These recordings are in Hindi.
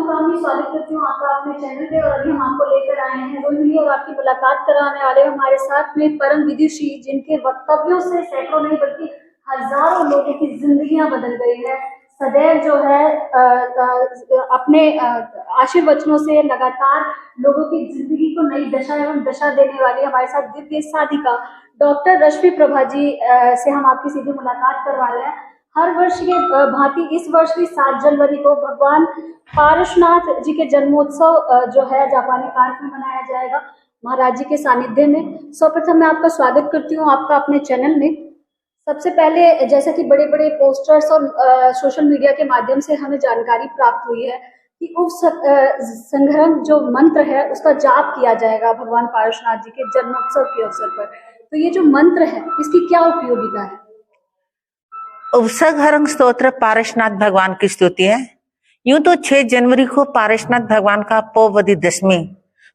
मुकामी स्वागत करती हूँ आपका अपने चैनल पे। और अभी हम आपको लेकर आए हैं रोहिणी और आपकी मुलाकात कराने वाले हमारे साथ में परम विदुषी, जिनके वक्तव्यों से सैकड़ों नहीं बल्कि हजारों लोगों की जिंदगियां बदल गई है। सदैव जो है अपने आशीर्वचनों से लगातार लोगों की जिंदगी को नई दशा एवं दशा देने वाली हमारे साथ दिव्य साधिका डॉक्टर रश्मि प्रभा जी से हम आपकी सीधी मुलाकात करवा रहे हैं। हर वर्ष के भांति इस वर्ष भी 7 जनवरी को भगवान पारशनाथ जी के जन्मोत्सव जो है जापानी पार्क में मनाया जाएगा महाराज जी के सानिध्य में। सर्वप्रथम मैं आपका स्वागत करती हूँ आपका अपने चैनल में। सबसे पहले जैसा कि बड़े बड़े पोस्टर्स और सोशल मीडिया के माध्यम से हमें जानकारी प्राप्त हुई है कि उस संग्रह जो मंत्र है उसका जाप किया जाएगा भगवान पारशनाथ जी के जन्मोत्सव के अवसर पर। तो ये जो मंत्र है इसकी क्या उपयोगिता है? उपसर्ग स्तोत्र पारशनाथ भगवान की स्तुति है। यूं तो 6 जनवरी को पारशनाथ भगवान का पौवदी दशमी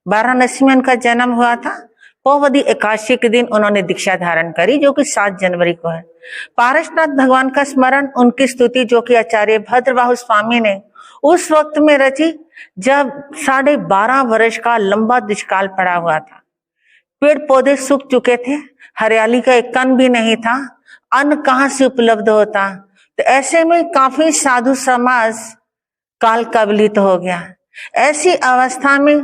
वाराणसी में उनका जन्म हुआ था। पौवदी एकादशी के दिन उन्होंने दीक्षा धारण करी जो कि 7 जनवरी को है। पारशनाथ भगवान का स्मरण, उनकी स्तुति जो कि आचार्य भद्रबाहु स्वामी ने उस वक्त में रची जब 12.5 वर्ष का लंबा दुष्काल पड़ा हुआ था। पेड़ पौधे सूख चुके थे, हरियाली का एक कण भी नहीं था, अन्न कहाँ से उपलब्ध होता। तो ऐसे में काफी साधु समाज काल कवलित हो गया। ऐसी अवस्था में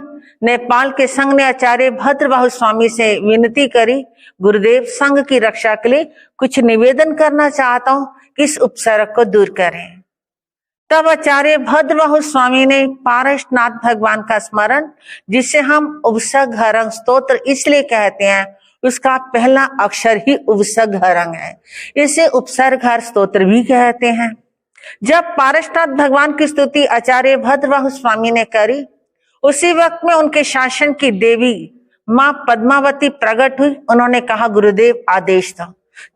नेपाल के संघ ने आचार्य भद्रबाहु स्वामी से विनती करी, गुरुदेव संघ की रक्षा के लिए कुछ निवेदन करना चाहता हूं कि इस उपसर्ग को दूर करें। तब आचार्य भद्रबाहु स्वामी ने पारशनाथ भगवान का स्मरण, जिसे हम उपसर्ग स्तोत्र इसलिए कहते हैं, उसका पहला अक्षर ही उपसर्ग है, इसे उपसर्ग स्तोत्र भी कहते हैं। जब पारशनाथ भगवान की स्तुति आचार्य भद्रबाहु स्वामी ने करी, उसी वक्त में उनके शासन की देवी मां पद्मावती प्रकट हुई। उन्होंने कहा गुरुदेव आदेश दो।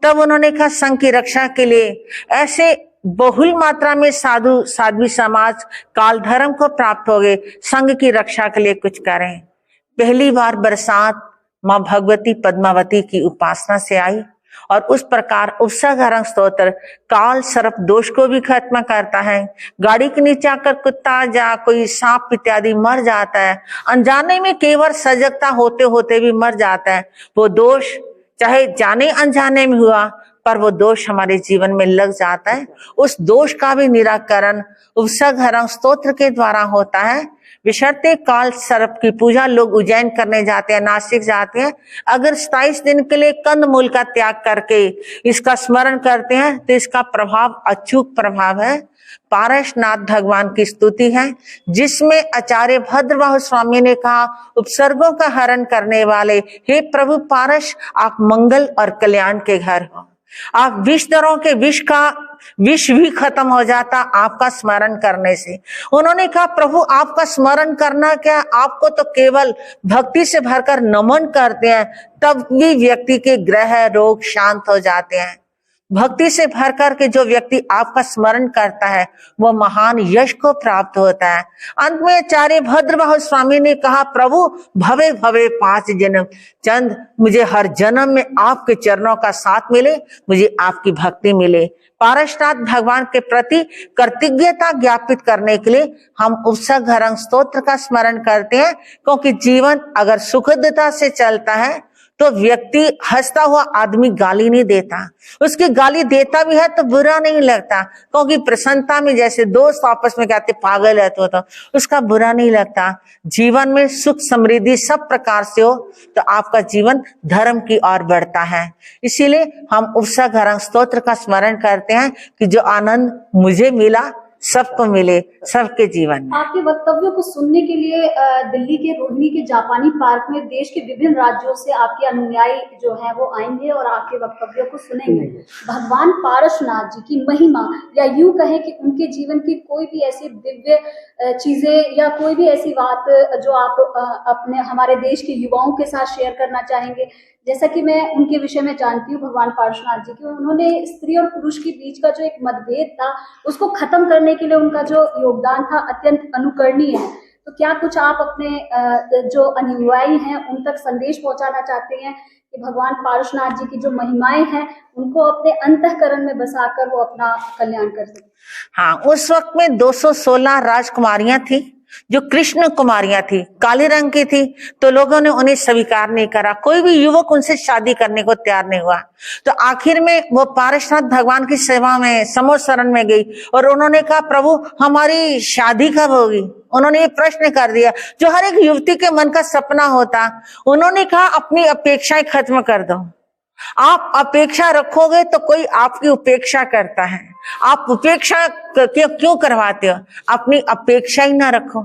तब उन्होंने कहा संघ की रक्षा के लिए ऐसे बहुल मात्रा में साधु साध्वी समाज काल धर्म को प्राप्त हो गए, संघ की रक्षा के लिए कुछ करें। पहली बार बरसात मां भगवती पद्मावती की उपासना से आई और उस प्रकार उपसर्ग स्तोत्र काल सर्प दोष को भी खत्म करता है। गाड़ी के नीचे आकर कुत्ता या कोई सांप इत्यादि मर जाता है, अनजाने में केवल सजगता होते होते भी मर जाता है। वो दोष चाहे जाने अनजाने में हुआ, पर वो दोष हमारे जीवन में लग जाता है। उस दोष का भी निराकरण उपसर्ग स्तोत्र के द्वारा होता है। विशर्ते काल सर्प की पूजा लोग उज्जैन करने जाते हैं, नासिक जाते हैं। अगर 27 दिन के लिए कंद मूल का त्याग करके इसका स्मरण करते हैं तो इसका प्रभाव अचूक प्रभाव है। पारशनाथ भगवान की स्तुति है जिसमें आचार्य भद्रबाहु स्वामी ने कहा, उपसर्गों का हरण करने वाले हे प्रभु पारश, आप मंगल और कल्याण के घर हो। आप विषधरों के विष भी खत्म हो जाता आपका स्मरण करने से। उन्होंने कहा प्रभु आपका स्मरण करना क्या, आपको तो केवल भक्ति से भरकर नमन करते हैं तब भी व्यक्ति के ग्रह रोग शांत हो जाते हैं। भक्ति से भर कर के जो व्यक्ति आपका स्मरण करता है वो महान यश को प्राप्त होता है। अंत में आचार्य भद्रबाहु स्वामी ने कहा प्रभु भवे भवे 5 जन्म चंद, मुझे हर जन्म में आपके चरणों का साथ मिले, मुझे आपकी भक्ति मिले। पारशनाथ भगवान के प्रति कृतज्ञता ज्ञापित करने के लिए हम उपसर्ग स्तोत्र का स्मरण करते हैं, क्योंकि जीवन अगर सुखदता से चलता है तो व्यक्ति हंसता हुआ आदमी गाली नहीं देता, उसकी गाली देता भी है तो बुरा नहीं लगता, क्योंकि प्रसन्नता में जैसे दोस्त आपस में कहते पागल है तो उसका बुरा नहीं लगता। जीवन में सुख समृद्धि सब प्रकार से हो तो आपका जीवन धर्म की ओर बढ़ता है। इसीलिए हम उपसर्ग स्तोत्र का स्मरण करते हैं कि जो आनंद मुझे मिला सबको मिले, सबके जीवन में। आपके वक्तव्यों को सुनने के लिए दिल्ली के रोहिणी के जापानी पार्क में देश के विभिन्न राज्यों से आपके अनुयायी जो हैं वो आएंगे और आपके वक्तव्यों को सुनेंगे। भगवान पारशनाथ जी की महिमा, या यूं कहें कि उनके जीवन की कोई भी ऐसी दिव्य चीजें या कोई भी ऐसी बात जो आप अपने हमारे देश के युवाओं के साथ शेयर करना चाहेंगे। जैसा कि मैं उनके विषय में जानती हूँ भगवान पारशनाथ जी की, उन्होंने स्त्री और पुरुष के बीच का जो एक मतभेद था उसको खत्म करने के लिए उनका जो योगदान था अत्यंत अनुकरणीय है। तो क्या कुछ आप अपने जो अनुयायी हैं उन तक संदेश पहुंचाना चाहते हैं कि भगवान पारशनाथ जी की जो महिमाएं हैं उनको अपने अंतःकरण में बसाकर वो अपना कल्याण कर सके? हाँ, उस वक्त में 216 राजकुमारियां थी जो कृष्ण कुमारियां थी, काले रंग की थी, तो लोगों ने उन्हें स्वीकार नहीं करा। कोई भी युवक उनसे शादी करने को तैयार नहीं हुआ। तो आखिर में वो पारसनाथ भगवान की सेवा में समूह शरण में गई और उन्होंने कहा, प्रभु हमारी शादी कब होगी? उन्होंने ये प्रश्न कर दिया जो हर एक युवती के मन का सपना होता। उन्होंने कहा, अपनी अपेक्षाएं खत्म कर दो। आप अपेक्षा रखोगे तो कोई आपकी उपेक्षा करता है। आप उपेक्षा क्यों करवाते हो? अपनी अपेक्षा ही ना रखो।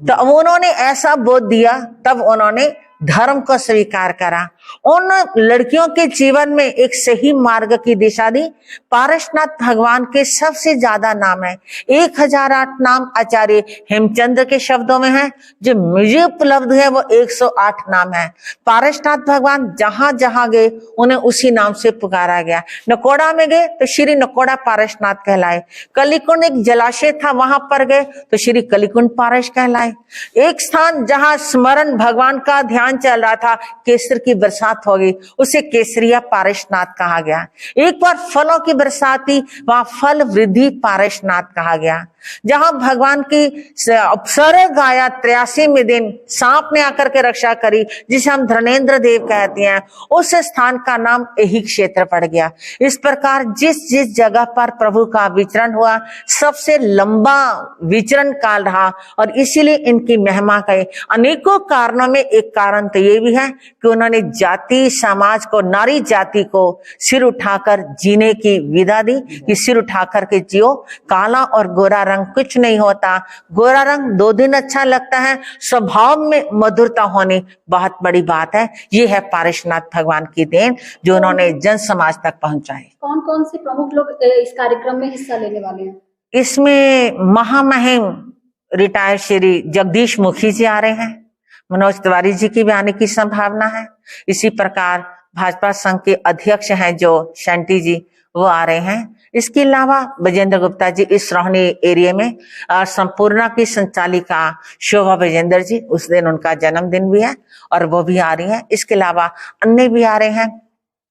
तो उन्होंने ऐसा बोध दिया, तब उन्होंने धर्म को स्वीकार करा। उन लड़कियों के जीवन में एक सही मार्ग की दिशा दी। पारसनाथ भगवान के सबसे ज्यादा नाम है, 1008 नाम आचार्य हेमचंद्र के शब्दों में है। जो मुझे उपलब्ध है वो 108 नाम है। पारसनाथ भगवान जहां जहां गए उन्हें उसी नाम से पुकारा गया। नकोड़ा में गए तो श्री नकोड़ा पारसनाथ कहलाए। कलिकुंड एक जलाशय था, वहां पर गए तो श्री कलिकुंड पारस कहलाए। एक स्थान जहां स्मरण भगवान का ध्यान चल रहा था, केसर की बरसात हो गई, उसे केसरिया पारसनाथ कहा गया। एक बार फलों की बरसात थी, वहां फल वृद्धि पारसनाथ कहा गया। जहां भगवान की अपसर्ग आया 83वें दिन, सांप ने आकर के रक्षा करी, जिसे हम धर्मेंद्र देव कहते हैं, उस स्थान का नाम यही क्षेत्र पड़ गया। इस प्रकार जिस जिस जगह पर प्रभु का विचरण हुआ, सबसे लंबा विचरण काल रहा और इसीलिए इनकी महिमा कहे। अनेकों कारणों में एक कारण तो ये भी है कि उन्होंने जाति समाज को, नारी जाति को सिर उठाकर जीने की विदा दी कि सिर उठाकर के जियो। काला और गोरा रंग कुछ नहीं होता। गोरा रंग 2 दिन अच्छा लगता है, स्वभाव में मधुरता होनी बहुत बड़ी बात है। ये है पारसनाथ भगवान की देन जो उन्होंने जन समाज तक पहुंचाई। कौन कौन से प्रमुख लोग इस कार्यक्रम में हिस्सा लेने वाले हैं? इसमें महामहिम रिटायर्ड श्री जगदीश मुखी जी आ रहे हैं, मनोज तिवारी जी की भी आने की संभावना है। इसी प्रकार भाजपा संघ के अध्यक्ष हैं जो शंटी जी, वो आ रहे हैं। इसके अलावा विजेंद्र गुप्ता जी इस रोहनी एरिया में, संपूर्णा की संचालिका शोभा विजेंद्र जी, उस दिन उनका जन्मदिन भी है और वो भी आ रही हैं। इसके अलावा अन्य भी आ रहे हैं,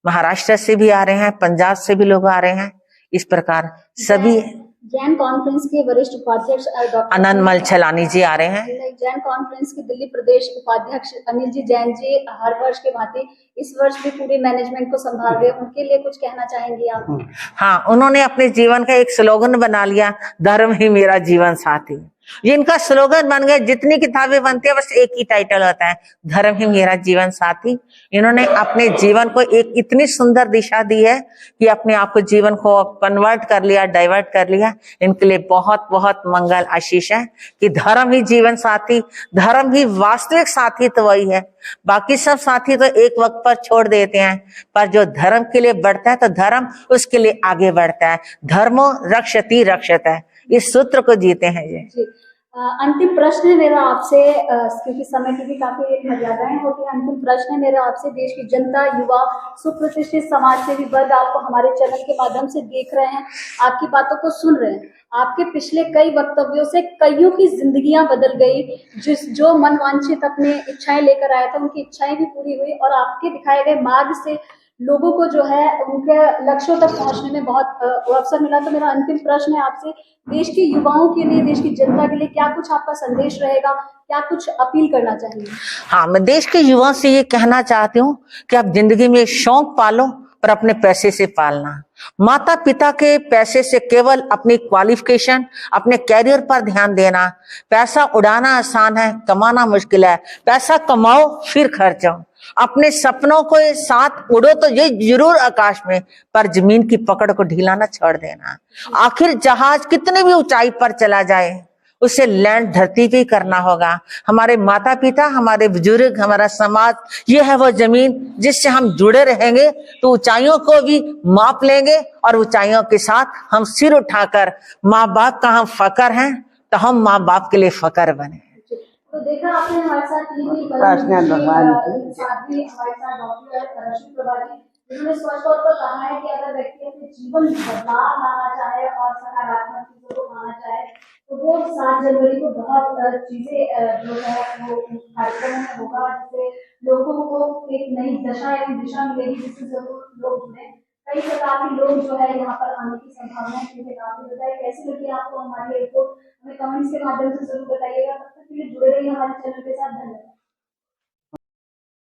महाराष्ट्र से भी आ रहे हैं, पंजाब से भी लोग आ रहे हैं। इस प्रकार सभी जैन कॉन्फ्रेंस के वरिष्ठ उपाध्यक्ष डॉक्टर अनंतमल छलानी जी आ रहे हैं। जैन कॉन्फ्रेंस के दिल्ली प्रदेश उपाध्यक्ष अनिल जी जैन जी हर वर्ष के भांति इस वर्ष भी पूरे मैनेजमेंट को संभाल रहे हैं, उनके लिए कुछ कहना चाहेंगी आप? हाँ, उन्होंने अपने जीवन का एक स्लोगन बना लिया, धर्म ही मेरा जीवन साथी। ये इनका स्लोगन बन गया। जितनी किताबें बनती है बस एक ही टाइटल होता है, धर्म ही मेरा जीवन साथी। इन्होंने अपने जीवन को एक इतनी सुंदर दिशा दी है कि अपने आप को जीवन को कन्वर्ट कर लिया, डाइवर्ट कर लिया। इनके लिए बहुत बहुत मंगल आशीष है कि धर्म ही जीवन साथी, धर्म ही वास्तविक साथी तो वही है। बाकी सब साथी तो एक वक्त पर छोड़ देते हैं, पर जो धर्म के लिए बढ़ता है तो धर्म उसके लिए आगे बढ़ता है। धर्मो रक्षति रक्षत, इस सूत्र को जीते हैं ये। अंतिम प्रश्न है मेरा आपसे, क्योंकि समय की भी काफी मर्यादाएं होती है। अंतिम प्रश्न है मेरा आपसे, देश की जनता, युवा, सुप्रतिष्ठित समाज सेवी वर्ग आपको हमारे चैनल के माध्यम से देख रहे हैं, आपकी बातों को सुन रहे हैं। आपके पिछले कई वक्तव्यों से कईयों की जिंदगियां बदल गई। जो मन वांछित अपने इच्छाएं लेकर आया था, उनकी इच्छाएं भी पूरी हुई और आपके दिखाए गए मार्ग से लोगों को जो है उनके लक्ष्यों तक पहुंचने में बहुत अवसर मिला। तो मेरा अंतिम प्रश्न है आपसे, देश के युवाओं के लिए, देश की जनता के लिए क्या कुछ आपका संदेश रहेगा, क्या कुछ अपील करना चाहिए? हाँ, मैं देश के युवाओं से ये कहना चाहती हूँ कि आप जिंदगी में शौक पालो पर अपने पैसे से पालना। माता पिता के पैसे से केवल अपनी क्वालिफिकेशन, अपने कैरियर पर ध्यान देना। पैसा उड़ाना आसान है, कमाना मुश्किल है। पैसा कमाओ फिर खर्चो। अपने सपनों को साथ उड़ो तो ये जरूर आकाश में, पर जमीन की पकड़ को ढीला ना छोड़ देना। आखिर जहाज कितने भी ऊंचाई पर चला जाए, उसे लैंड धरती पे करना होगा। हमारे माता पिता, हमारे बुजुर्ग, हमारा समाज, ये है वो जमीन जिससे हम जुड़े रहेंगे तो ऊंचाइयों को भी माप लेंगे और ऊंचाइयों के साथ हम सिर उठाकर, माँ बाप का हम फकर हैं तो हम माँ बाप के लिए फकर बने। तो देखा आपने हमारे साथ जिन्होंने स्पष्ट तौर पर कहा है कि अगर व्यक्ति अपने जीवन में बदलाव लाना चाहे और सकारात्मक चीजों को पाना चाहे तो वो 7 जनवरी को बहुत चीजें जो है वो कार्यक्रम में होगा, जिससे लोगों को एक नई दशा एवं दिशा मिलेगी, जिससे जरूर लोग जुड़े। कई प्रकार के लोग जो है यहाँ पर आने की संभावना है। कैसी लगी आपको हमारी रिपोर्ट, हमें कमेंट्स के माध्यम से जरूर बताइएगा। हमारे चैनल के साथ। धन्यवाद।